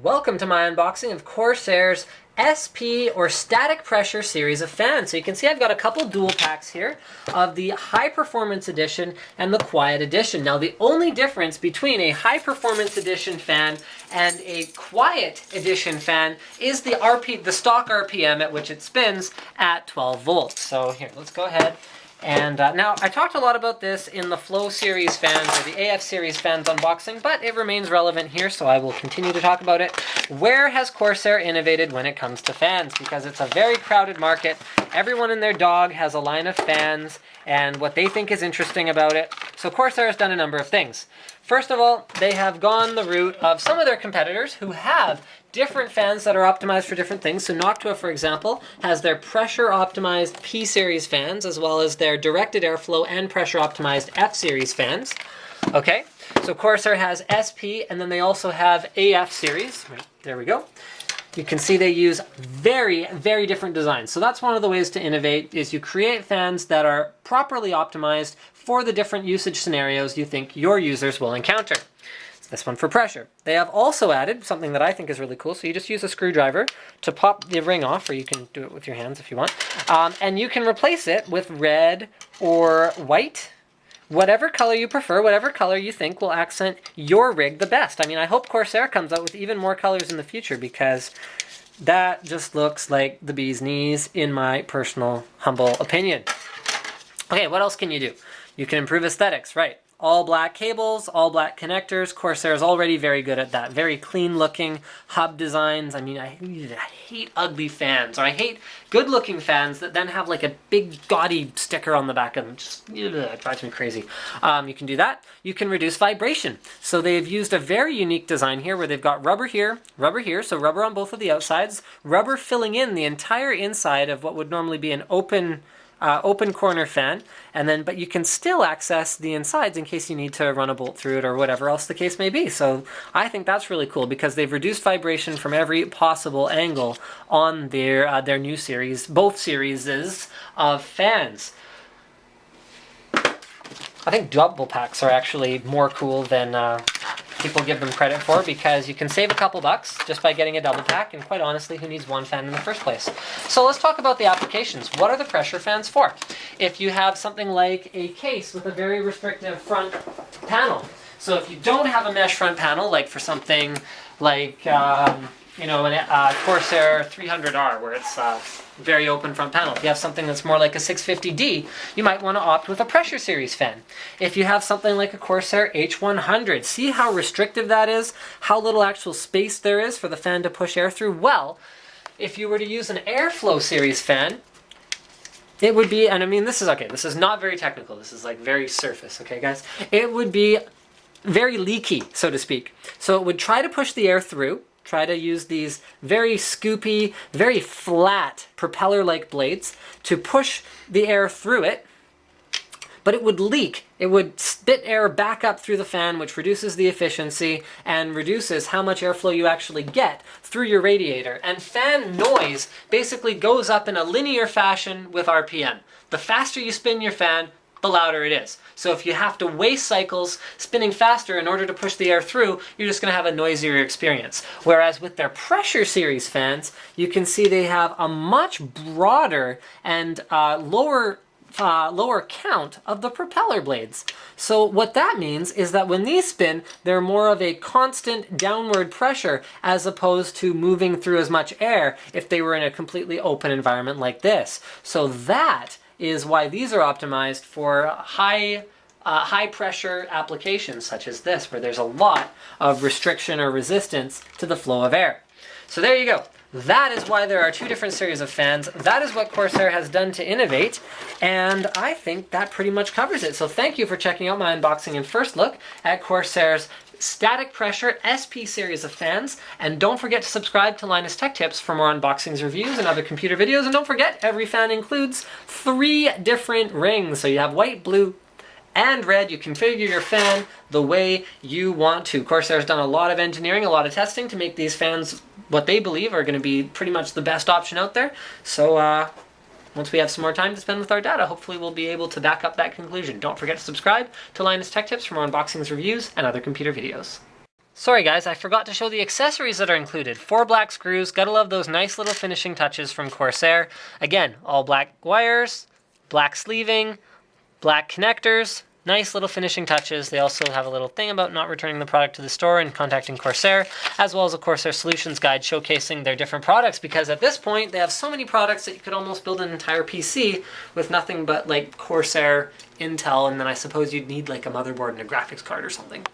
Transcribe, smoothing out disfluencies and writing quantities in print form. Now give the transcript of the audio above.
Welcome to my unboxing of Corsair's SP or static pressure series of fans. So you can see I've got a couple dual packs here of the high performance edition and the quiet edition. Now the only difference between a high performance edition fan and a quiet edition fan is the stock RPM at which it spins at 12 volts. So here, let's go ahead. And now, I talked a lot about this in the Flow series fans, or the AF series fans unboxing, but it remains relevant here, so I will continue to talk about it. Where has Corsair innovated when it comes to fans? Because it's a very crowded market. Everyone and their dog has a line of fans, and what they think is interesting about it. So Corsair has done a number of things. First of all, they have gone the route of some of their competitors who have different fans that are optimized for different things. So Noctua, for example, has their pressure-optimized P-series fans, as well as their directed airflow and pressure-optimized F-series fans. Okay, so Corsair has SP, and then they also have AF series. Right, there we go. You can see they use very, very different designs. So that's one of the ways to innovate, is you create fans that are properly optimized for the different usage scenarios you think your users will encounter. This one for pressure. They have also added something that I think is really cool. So you just use a screwdriver to pop the ring off, or you can do it with your hands if you want. And you can replace it with red or white, whatever color you prefer, whatever color you think will accent your rig the best. I mean, I hope Corsair comes out with even more colors in the future, because that just looks like the bee's knees, in my personal, humble opinion. Okay, what else can you do? You can improve aesthetics, right? All black cables, all black connectors. Corsair is already very good at that. Very clean looking hub designs. I mean, I hate ugly fans, or I hate good looking fans that then have like a big gaudy sticker on the back of them. Just it drives me crazy. You can do that. You can reduce vibration. So they've used a very unique design here where they've got rubber here, so rubber on both of the outsides, rubber filling in the entire inside of what would normally be an open corner fan, and then but you can still access the insides in case you need to run a bolt through it or whatever else the case may be. So I think that's really cool, because they've reduced vibration from every possible angle on their new series, both series of fans. I think double packs are actually more cool than people give them credit for, because you can save a couple bucks just by getting a double pack, and quite honestly, who needs one fan in the first place? So let's talk about the applications. What are the pressure fans for? If you have something like a case with a very restrictive front panel, so if you don't have a mesh front panel, like for something like an Corsair 300R, where it's very open front panel. If you have something that's more like a 650D, you might want to opt with a pressure series fan. If you have something like a Corsair H100, see how restrictive that is? How little actual space there is for the fan to push air through? Well, if you were to use an airflow series fan, it would be, and I mean, this is not very technical, this is like very surface, okay guys? It would be very leaky, so to speak. So it would try to push the air through, try to use these very scoopy, very flat propeller-like blades to push the air through it, but it would leak. It would spit air back up through the fan, which reduces the efficiency and reduces how much airflow you actually get through your radiator. And fan noise basically goes up in a linear fashion with RPM. The faster you spin your fan, the louder it is. So if you have to waste cycles spinning faster in order to push the air through, you're just going to have a noisier experience. Whereas with their pressure series fans, you can see they have a much broader and lower count of the propeller blades. So what that means is that when these spin, they're more of a constant downward pressure, as opposed to moving through as much air if they were in a completely open environment like this. So that is why these are optimized for high pressure applications such as this, where there's a lot of restriction or resistance to the flow of air. So there you go. That is why there are two different series of fans. That is what Corsair has done to innovate, and I think that pretty much covers it. So thank you for checking out my unboxing and first look at Corsair's static pressure SP series of fans, and don't forget to subscribe to Linus Tech Tips for more unboxings, reviews, and other computer videos. And don't forget, every fan includes 3 different rings, so you have white, blue, and red. You configure your fan the way you want to. Corsair's done a lot of engineering, a lot of testing to make these fans what they believe are going to be pretty much the best option out there. So once we have some more time to spend with our data, hopefully we'll be able to back up that conclusion. Don't forget to subscribe to Linus Tech Tips for more unboxings, reviews, and other computer videos. Sorry guys, I forgot to show the accessories that are included. 4 black screws, gotta love those nice little finishing touches from Corsair. Again, all black wires, black sleeving, black connectors, nice little finishing touches. They also have a little thing about not returning the product to the store and contacting Corsair, as well as a Corsair Solutions guide showcasing their different products, because at this point they have so many products that you could almost build an entire PC with nothing but like Corsair, Intel, and then I suppose you'd need like a motherboard and a graphics card or something.